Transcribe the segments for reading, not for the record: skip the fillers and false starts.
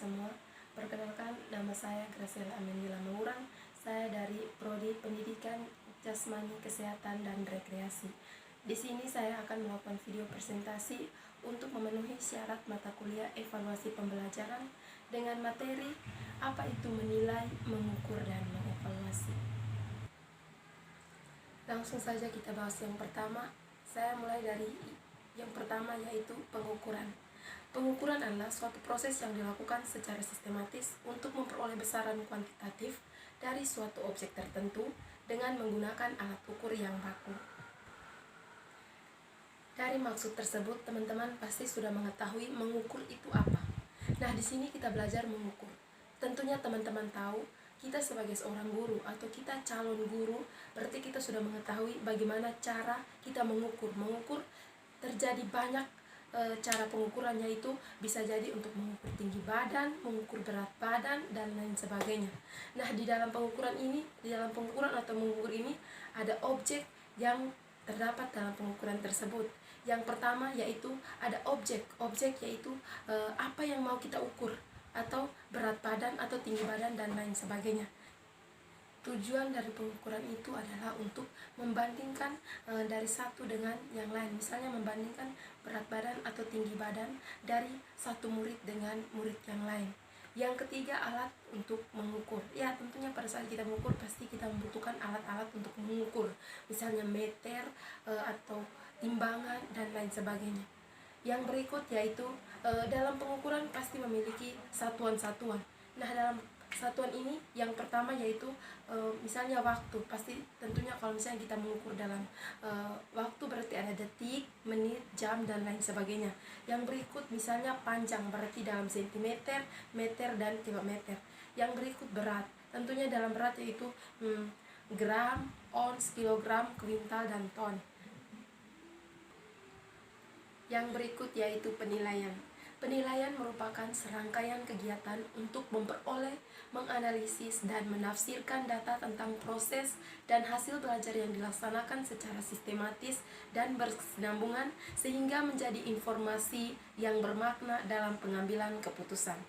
semua. Perkenalkan, nama saya Graciela Amendila Maurang. Saya dari Prodi Pendidikan Jasmani, Kesehatan, dan Rekreasi. Di sini saya akan melakukan video presentasi untuk memenuhi syarat mata kuliah evaluasi pembelajaran dengan materi apa itu menilai, mengukur, dan mengevaluasi. Langsung saja kita bahas yang pertama. Saya mulai dari yang pertama, yaitu pengukuran. Pengukuran adalah suatu proses yang dilakukan secara sistematis untuk memperoleh besaran kuantitatif dari suatu objek tertentu dengan menggunakan alat ukur yang baku. Dari maksud tersebut, teman-teman pasti sudah mengetahui mengukur itu apa. Nah, di sini kita belajar mengukur. Tentunya teman-teman tahu, kita sebagai seorang guru atau kita calon guru, berarti kita sudah mengetahui bagaimana cara kita mengukur. Mengukur terjadi banyak cara pengukurannya, itu bisa jadi untuk mengukur tinggi badan, mengukur berat badan, dan lain sebagainya. Nah, di dalam pengukuran atau mengukur ini ada objek yang terdapat dalam pengukuran tersebut. Yang pertama yaitu ada objek yaitu apa yang mau kita ukur, atau berat badan atau tinggi badan dan lain sebagainya. Tujuan dari pengukuran itu adalah untuk membandingkan dari satu dengan yang lain. Misalnya membandingkan berat badan atau tinggi badan dari satu murid dengan murid yang lain. Yang ketiga, alat untuk mengukur. Ya, tentunya pada saat kita mengukur pasti kita membutuhkan alat-alat untuk mengukur. Misalnya meter atau timbangan dan lain sebagainya. Yang berikut yaitu dalam pengukuran pasti memiliki satuan-satuan. Nah, dalam satuan ini yang pertama yaitu misalnya waktu. Pasti tentunya kalau misalnya kita mengukur dalam waktu berarti ada detik, menit, jam, dan lain sebagainya. Yang berikut misalnya panjang, berarti dalam sentimeter, meter, dan kilometer. Yang berikut berat, tentunya dalam berat yaitu gram, ons, kilogram, kuintal, dan ton. Yang berikut yaitu penilaian. Penilaian merupakan serangkaian kegiatan untuk memperoleh, menganalisis, dan menafsirkan data tentang proses dan hasil belajar yang dilaksanakan secara sistematis dan berkesinambungan sehingga menjadi informasi yang bermakna dalam pengambilan keputusan.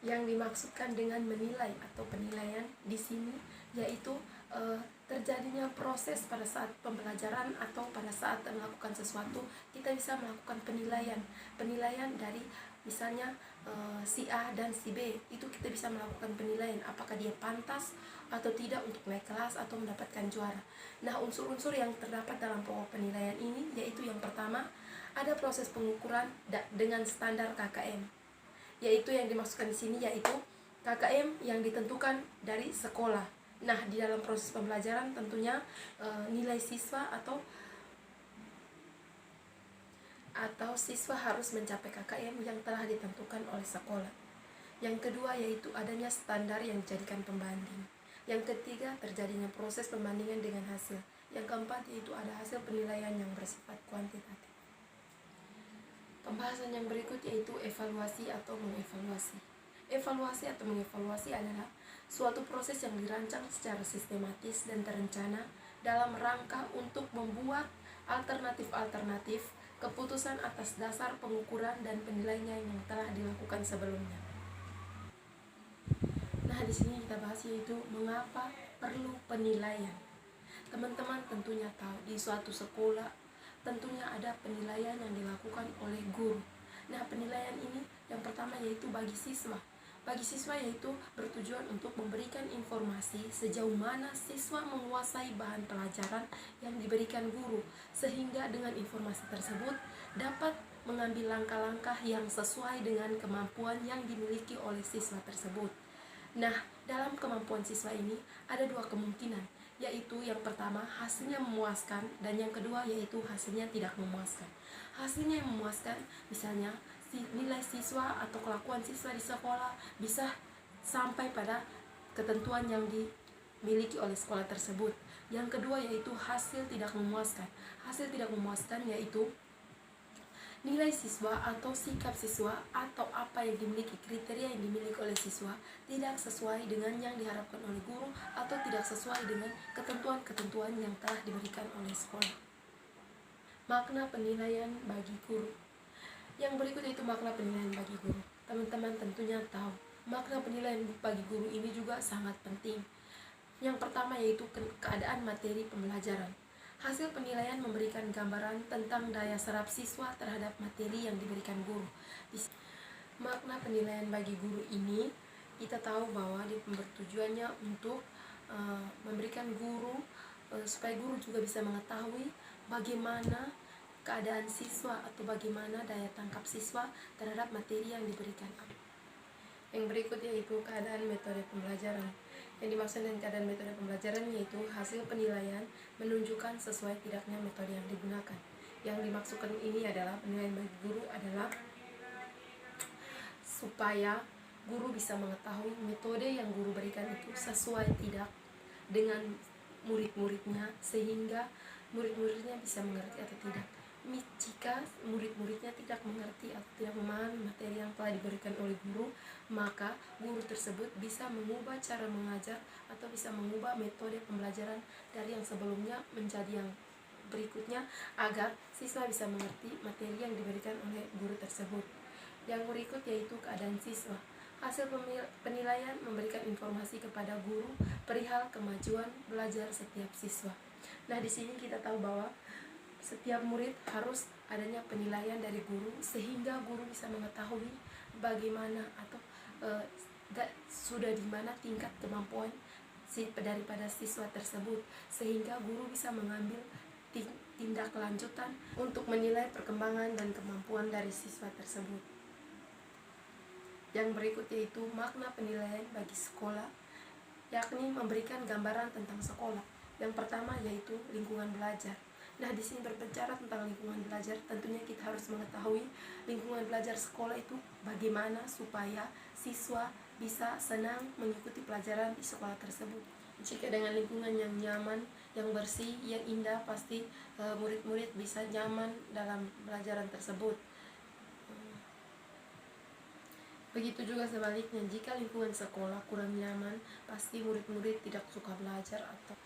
Yang dimaksudkan dengan menilai atau penilaian di sini yaitu terjadinya proses pada saat pembelajaran atau pada saat melakukan sesuatu, kita bisa melakukan penilaian dari misalnya si A dan si B. Itu kita bisa melakukan penilaian apakah dia pantas atau tidak untuk naik kelas atau mendapatkan juara. Nah, unsur-unsur yang terdapat dalam pokok penilaian ini yaitu yang pertama, ada proses pengukuran dengan standar KKM. Yaitu yang dimaksudkan di sini yaitu KKM yang ditentukan dari sekolah. Nah, di dalam proses pembelajaran tentunya nilai siswa atau siswa harus mencapai KKM yang telah ditentukan oleh sekolah. Yang kedua yaitu adanya standar yang dijadikan pembanding. Yang ketiga, terjadinya proses pembandingan dengan hasil. Yang keempat yaitu ada hasil penilaian yang bersifat kuantitatif. Pembahasan yang berikut yaitu evaluasi atau mengevaluasi. Evaluasi atau mengevaluasi adalah suatu proses yang dirancang secara sistematis dan terencana dalam rangka untuk membuat alternatif-alternatif keputusan atas dasar pengukuran dan penilaian yang telah dilakukan sebelumnya. Nah, di sini kita bahas yaitu mengapa perlu penilaian. Teman-teman tentunya tahu di suatu sekolah tentunya ada penilaian yang dilakukan oleh guru. Nah, penilaian ini yang pertama yaitu bagi siswa. Bagi siswa yaitu bertujuan untuk memberikan informasi sejauh mana siswa menguasai bahan pelajaran yang diberikan guru, sehingga dengan informasi tersebut dapat mengambil langkah-langkah yang sesuai dengan kemampuan yang dimiliki oleh siswa tersebut. Nah, dalam kemampuan siswa ini ada dua kemungkinan, yaitu yang pertama hasilnya memuaskan dan yang kedua yaitu hasilnya tidak memuaskan. Hasilnya yang memuaskan misalnya nilai siswa atau kelakuan siswa di sekolah bisa sampai pada ketentuan yang dimiliki oleh sekolah tersebut. Yang kedua yaitu hasil tidak memuaskan. Hasil tidak memuaskan yaitu nilai siswa atau sikap siswa atau apa yang dimiliki, kriteria yang dimiliki oleh siswa tidak sesuai dengan yang diharapkan oleh guru atau tidak sesuai dengan ketentuan-ketentuan yang telah diberikan oleh sekolah. Makna penilaian bagi guru. Yang berikut yaitu makna penilaian bagi guru. teman-teman tentunya tahu makna penilaian bagi guru ini juga sangat penting. Yang pertama yaitu keadaan materi pembelajaran. Hasil penilaian memberikan gambaran tentang daya serap siswa terhadap materi yang diberikan guru. Makna penilaian bagi guru ini kita tahu bahwa bertujuannya untuk memberikan guru supaya guru juga bisa mengetahui bagaimana keadaan siswa atau bagaimana daya tangkap siswa terhadap materi yang diberikan. Yang berikut yaitu keadaan metode pembelajaran. Yang dimaksud dengan keadaan metode pembelajaran yaitu hasil penilaian menunjukkan sesuai tidaknya metode yang digunakan. Yang dimaksudkan ini adalah penilaian bagi guru adalah supaya guru bisa mengetahui metode yang guru berikan itu sesuai tidak dengan murid-muridnya, sehingga murid-muridnya bisa mengerti atau tidak. Jika murid-muridnya tidak mengerti atau tidak memahami materi yang telah diberikan oleh guru, maka guru tersebut bisa mengubah cara mengajar atau bisa mengubah metode pembelajaran dari yang sebelumnya menjadi yang berikutnya agar siswa bisa mengerti materi yang diberikan oleh guru tersebut. Yang berikut yaitu keadaan siswa. Hasil penilaian memberikan informasi kepada guru perihal kemajuan belajar setiap siswa. Nah, di sini kita tahu bahwa setiap murid harus adanya penilaian dari guru sehingga guru bisa mengetahui bagaimana atau sudah di mana tingkat kemampuan daripada siswa tersebut, sehingga guru bisa mengambil tindak lanjutan untuk menilai perkembangan dan kemampuan dari siswa tersebut. Yang berikut yaitu makna penilaian bagi sekolah, yakni memberikan gambaran tentang sekolah. Yang pertama yaitu lingkungan belajar. Nah, di sini berbicara tentang lingkungan belajar, tentunya kita harus mengetahui lingkungan belajar sekolah itu bagaimana supaya siswa bisa senang mengikuti pelajaran di sekolah tersebut. Jika dengan lingkungan yang nyaman, yang bersih, yang indah, pasti murid-murid bisa nyaman dalam pelajaran tersebut. Begitu juga sebaliknya, jika lingkungan sekolah kurang nyaman, pasti murid-murid tidak suka belajar. Atau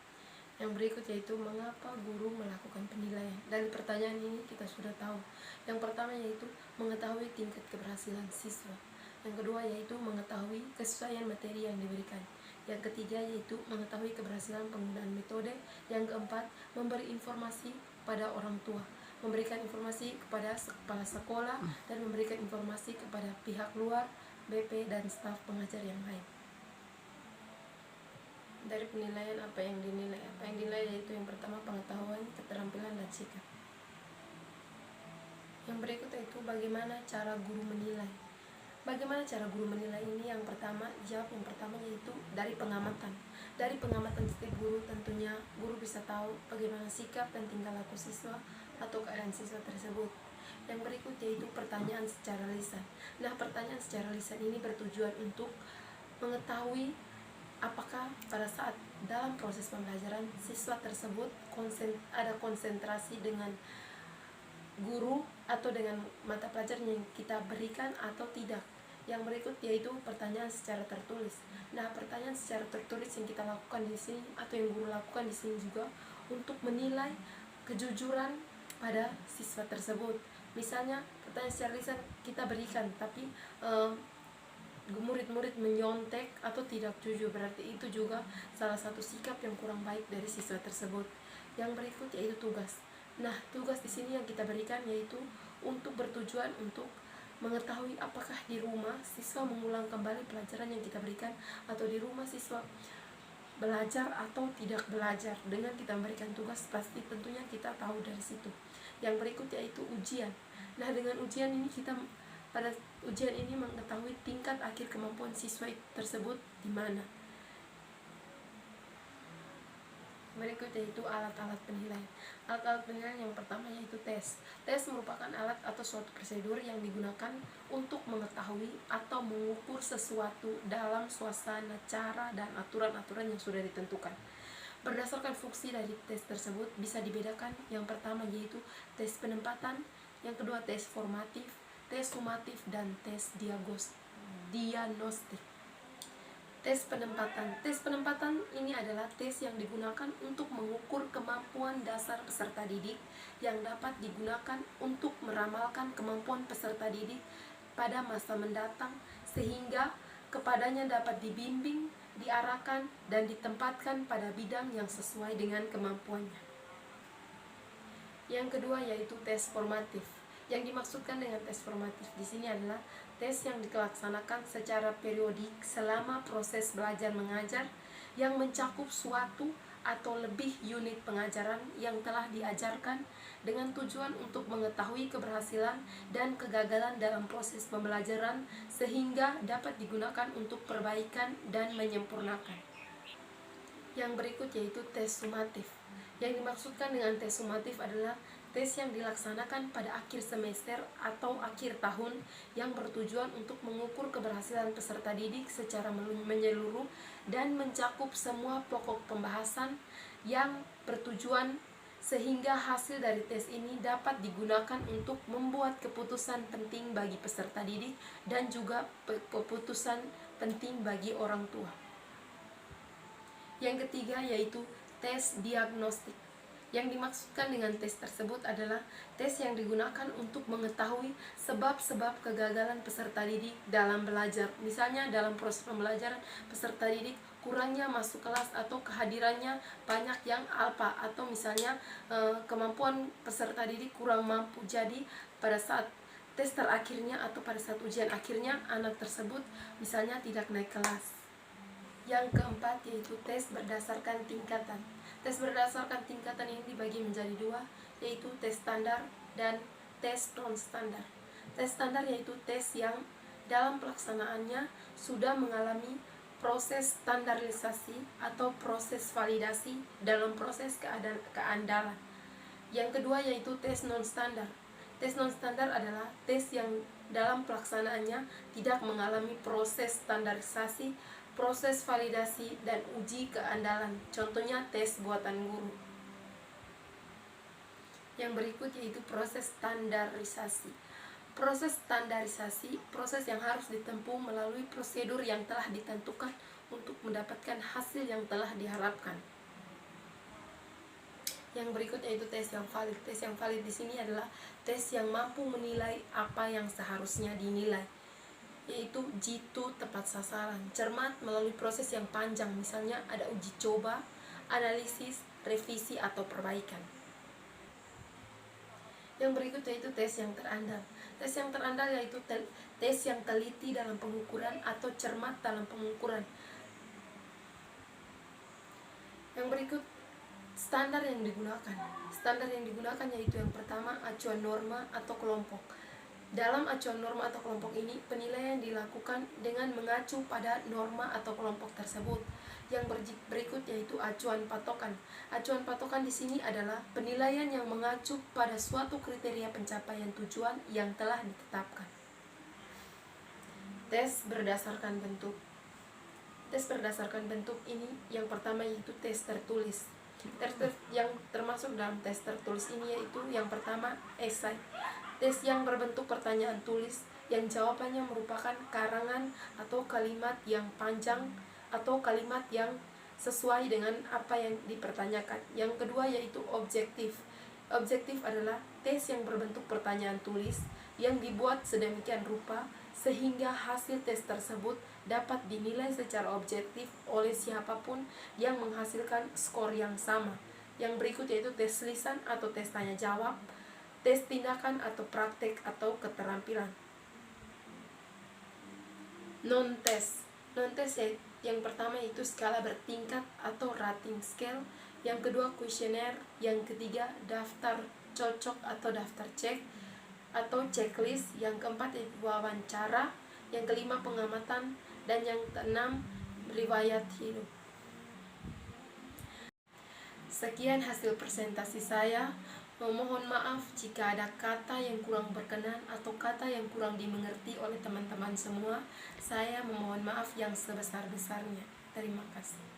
yang berikut yaitu mengapa guru melakukan penilaian. Dari pertanyaan ini kita sudah tahu. Yang pertama yaitu mengetahui tingkat keberhasilan siswa. Yang kedua yaitu mengetahui kesesuaian materi yang diberikan. Yang ketiga yaitu mengetahui keberhasilan penggunaan metode. Yang keempat, memberi informasi pada orang tua, memberikan informasi kepada kepala sekolah, dan memberikan informasi kepada pihak luar, BP, dan staf pengajar yang lain. Dari penilaian, apa yang dinilai? Apa yang dinilai yaitu yang pertama pengetahuan, keterampilan, dan sikap. Yang berikut yaitu bagaimana cara guru menilai. Bagaimana cara guru menilai ini? Yang pertama yaitu dari pengamatan. Dari pengamatan setiap guru, tentunya guru bisa tahu bagaimana sikap dan tingkah laku siswa atau keadaan siswa tersebut. Yang berikut yaitu pertanyaan secara lisan. Nah, pertanyaan secara lisan ini bertujuan untuk mengetahui apakah pada saat dalam proses pembelajaran siswa tersebut ada konsentrasi dengan guru atau dengan mata pelajaran yang kita berikan atau tidak. Yang berikut yaitu pertanyaan secara tertulis. Nah, pertanyaan secara tertulis yang kita lakukan di sini atau yang guru lakukan di sini juga untuk menilai kejujuran pada siswa tersebut. Misalnya pertanyaan secara lisan kita berikan, tapi murid-murid menyontek atau tidak jujur, berarti itu juga salah satu sikap yang kurang baik dari siswa tersebut. Yang berikut yaitu tugas. Nah, tugas di sini yang kita berikan yaitu untuk bertujuan untuk mengetahui apakah di rumah siswa mengulang kembali pelajaran yang kita berikan atau di rumah siswa belajar atau tidak belajar. Dengan kita memberikan tugas, pasti tentunya kita tahu dari situ. Yang berikut yaitu ujian. Nah, dengan ujian ini pada ujian ini mengetahui tingkat akhir kemampuan siswa tersebut di mana. Berikut yaitu alat-alat penilaian. Alat-alat penilaian yang pertama yaitu tes. Tes merupakan alat atau suatu prosedur yang digunakan untuk mengetahui atau mengukur sesuatu dalam suasana, cara, dan aturan-aturan yang sudah ditentukan. Berdasarkan fungsi dari tes tersebut bisa dibedakan. Yang pertama yaitu tes penempatan, yang kedua tes formatif, tes sumatif, dan tes diagnostik. Tes penempatan. Tes penempatan ini adalah tes yang digunakan untuk mengukur kemampuan dasar peserta didik yang dapat digunakan untuk meramalkan kemampuan peserta didik pada masa mendatang, sehingga kepadanya dapat dibimbing, diarahkan, dan ditempatkan pada bidang yang sesuai dengan kemampuannya. Yang kedua yaitu tes formatif. Yang dimaksudkan dengan tes formatif di sini adalah tes yang dilaksanakan secara periodik selama proses belajar mengajar yang mencakup suatu atau lebih unit pengajaran yang telah diajarkan dengan tujuan untuk mengetahui keberhasilan dan kegagalan dalam proses pembelajaran sehingga dapat digunakan untuk perbaikan dan menyempurnakan. Yang berikut yaitu tes sumatif. Yang dimaksudkan dengan tes sumatif adalah tes yang dilaksanakan pada akhir semester atau akhir tahun yang bertujuan untuk mengukur keberhasilan peserta didik secara menyeluruh dan mencakup semua pokok pembahasan yang bertujuan sehingga hasil dari tes ini dapat digunakan untuk membuat keputusan penting bagi peserta didik dan juga keputusan penting bagi orang tua. Yang ketiga yaitu tes diagnostik. Yang dimaksudkan dengan tes tersebut adalah tes yang digunakan untuk mengetahui sebab-sebab kegagalan peserta didik dalam belajar. Misalnya dalam proses pembelajaran peserta didik kurangnya masuk kelas atau kehadirannya banyak yang alpa, atau misalnya kemampuan peserta didik kurang mampu. Jadi pada saat tes terakhirnya atau pada saat ujian akhirnya anak tersebut misalnya tidak naik kelas. Yang keempat yaitu tes berdasarkan tingkatan. Tes berdasarkan tingkatan ini dibagi menjadi dua, yaitu tes standar dan tes non-standar. Tes standar yaitu tes yang dalam pelaksanaannya sudah mengalami proses standarisasi atau proses validasi dalam proses keandalan. Yang kedua yaitu tes non-standar. Tes non-standar adalah tes yang dalam pelaksanaannya tidak mengalami proses standarisasi, proses validasi, dan uji keandalan. Contohnya tes buatan guru. Yang berikut yaitu proses standarisasi. Proses standarisasi, proses yang harus ditempuh melalui prosedur yang telah ditentukan untuk mendapatkan hasil yang telah diharapkan. Yang berikut yaitu tes yang valid. Tes yang valid di sini adalah tes yang mampu menilai apa yang seharusnya dinilai, yaitu jitu tepat sasaran, cermat melalui proses yang panjang, misalnya ada uji coba, analisis, revisi, atau perbaikan. Yang berikut yaitu tes yang terandal. Tes yang terandal yaitu tes yang teliti dalam pengukuran atau cermat dalam pengukuran. Yang berikut standar yang digunakan. Standar yang digunakan yaitu yang pertama acuan norma atau kelompok. Dalam acuan norma atau kelompok ini, penilaian dilakukan dengan mengacu pada norma atau kelompok tersebut. Yang berikut yaitu acuan patokan. Acuan patokan di sini adalah penilaian yang mengacu pada suatu kriteria pencapaian tujuan yang telah ditetapkan. Tes berdasarkan bentuk. Tes berdasarkan bentuk ini yang pertama yaitu tes tertulis. Tes yang termasuk dalam tes tertulis ini yaitu yang pertama esai. Tes yang berbentuk pertanyaan tulis yang jawabannya merupakan karangan atau kalimat yang panjang atau kalimat yang sesuai dengan apa yang dipertanyakan. Yang kedua yaitu objektif. Objektif adalah tes yang berbentuk pertanyaan tulis yang dibuat sedemikian rupa sehingga hasil tes tersebut dapat dinilai secara objektif oleh siapapun yang menghasilkan skor yang sama. Yang berikut yaitu tes lisan atau tes tanya jawab, tes tindakan atau praktek atau keterampilan. Non-tes. Non-tes yang pertama itu skala bertingkat atau rating scale, yang kedua kuesioner, yang ketiga daftar cocok atau daftar cek atau checklist, yang keempat yaitu wawancara, yang kelima pengamatan, dan yang keenam riwayat hidup. Sekian hasil presentasi saya. Memohon maaf jika ada kata yang kurang berkenan atau kata yang kurang dimengerti oleh teman-teman semua. Saya memohon maaf yang sebesar-besarnya. Terima kasih.